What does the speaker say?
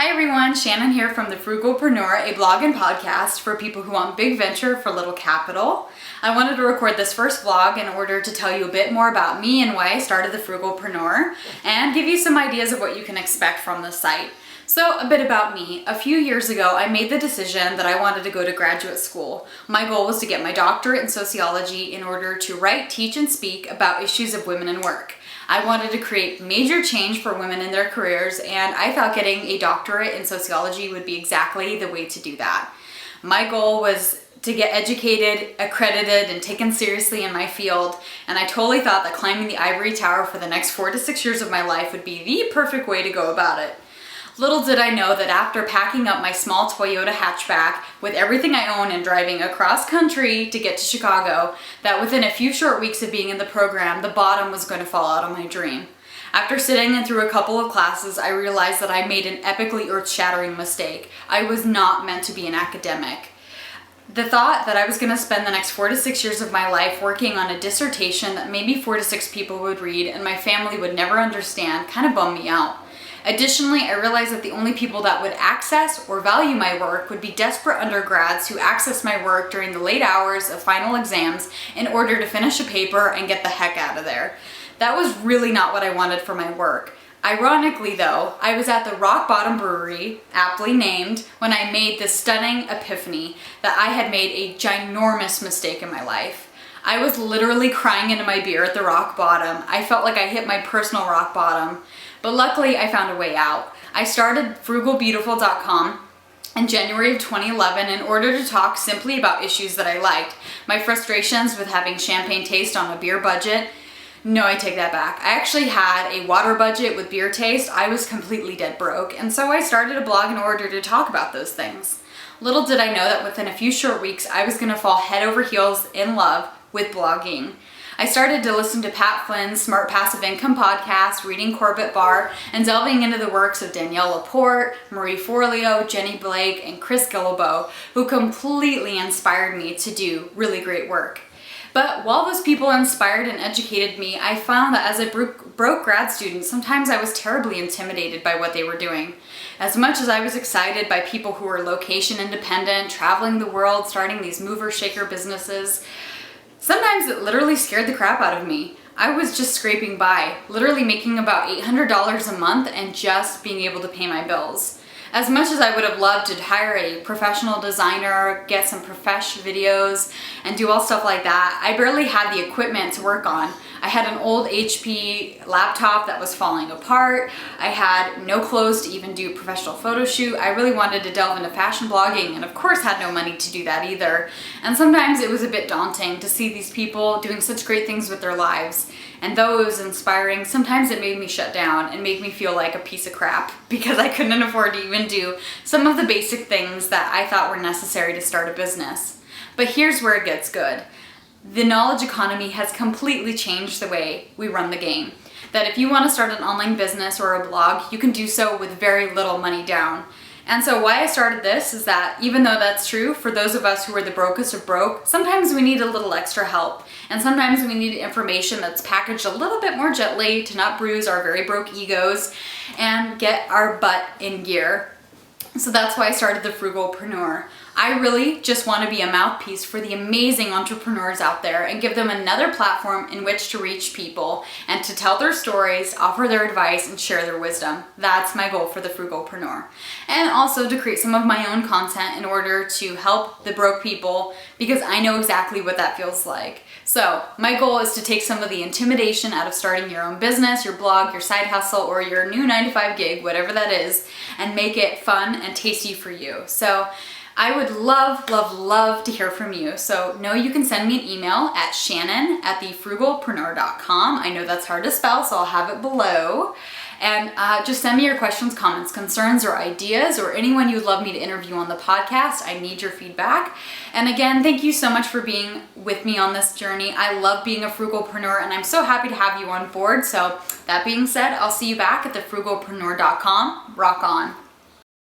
Hi everyone, Shannon here from the Frugalpreneur, a blog and podcast for people who want big venture for little capital. I wanted to record this first vlog in order to tell you a bit more about me and why I started the Frugalpreneur and give you some ideas of what you can expect from the site. So a bit about me. A few years ago, I made the decision that I wanted to go to graduate school. My goal was to get my doctorate in sociology in order to write, teach, and speak about issues of women in work. I wanted to create major change for women in their careers, and I thought getting a doctorate in sociology would be exactly the way to do that. My goal was to get educated, accredited, and taken seriously in my field, and I totally thought that climbing the ivory tower for the next 4 to 6 years of my life would be the perfect way to go about it. Little did I know that after packing up my small Toyota hatchback with everything I own and driving across country to get to Chicago, that within a few short weeks of being in the program, the bottom was going to fall out of my dream. After sitting in through a couple of classes, I realized that I made an epically earth-shattering mistake. I was not meant to be an academic. The thought that I was going to spend the next 4 to 6 years of my life working on a dissertation that maybe 4 to 6 people would read and my family would never understand kind of bummed me out. Additionally, I realized that the only people that would access or value my work would be desperate undergrads who accessed my work during the late hours of final exams in order to finish a paper and get the heck out of there. That was really not what I wanted for my work. Ironically though, I was at the Rock Bottom Brewery, aptly named, when I made this stunning epiphany that I had made a ginormous mistake in my life. I was literally crying into my beer at the rock bottom. I felt like I hit my personal rock bottom. But luckily, I found a way out. I started frugalbeautiful.com in January of 2011 in order to talk simply about issues that I liked. My frustrations with having champagne taste on a beer budget. No, I take that back. I actually had a water budget with beer taste. I was completely dead broke. And so I started a blog in order to talk about those things. Little did I know that within a few short weeks, I was going to fall head over heels in love with blogging. I started to listen to Pat Flynn's Smart Passive Income podcast, reading Corbett Barr, and delving into the works of Danielle Laporte, Marie Forleo, Jenny Blake, and Chris Guillebeau, who completely inspired me to do really great work. But while those people inspired and educated me, I found that as a broke grad student, sometimes I was terribly intimidated by what they were doing. As much as I was excited by people who were location independent, traveling the world, starting these mover-shaker businesses, sometimes it literally scared the crap out of me. I was just scraping by, literally making about $800 a month and just being able to pay my bills. As much as I would have loved to hire a professional designer, get some professional videos, and do all stuff like that, I barely had the equipment to work on. I had an old HP laptop that was falling apart. I had no clothes to even do a professional photo shoot. I really wanted to delve into fashion blogging and of course had no money to do that either. And sometimes it was a bit daunting to see these people doing such great things with their lives. And though it was inspiring, sometimes it made me shut down and make me feel like a piece of crap because I couldn't afford to even do some of the basic things that I thought were necessary to start a business. But here's where it gets good. The knowledge economy has completely changed the way we run the game. That if you want to start an online business or a blog, you can do so with very little money down. And so why I started this is that even though that's true for those of us who are the brokest of broke, sometimes we need a little extra help. And sometimes we need information that's packaged a little bit more gently to not bruise our very broke egos and get our butt in gear. So that's why I started the Frugalpreneur. I really just want to be a mouthpiece for the amazing entrepreneurs out there and give them another platform in which to reach people and to tell their stories, offer their advice, and share their wisdom. That's my goal for the Frugalpreneur. And also to create some of my own content in order to help the broke people because I know exactly what that feels like. So my goal is to take some of the intimidation out of starting your own business, your blog, your side hustle, or your new 9-to-5 gig, whatever that is, and make it fun and tasty for you. So I would love, love, love to hear from you. So know you can send me an email at shannon@thefrugalpreneur.com. I know that's hard to spell, so I'll have it below. And just send me your questions, comments, concerns, or ideas, or anyone you'd love me to interview on the podcast. I need your feedback. And again, thank you so much for being with me on this journey. I love being a frugalpreneur, and I'm so happy to have you on board. So that being said, I'll see you back at thefrugalpreneur.com. Rock on.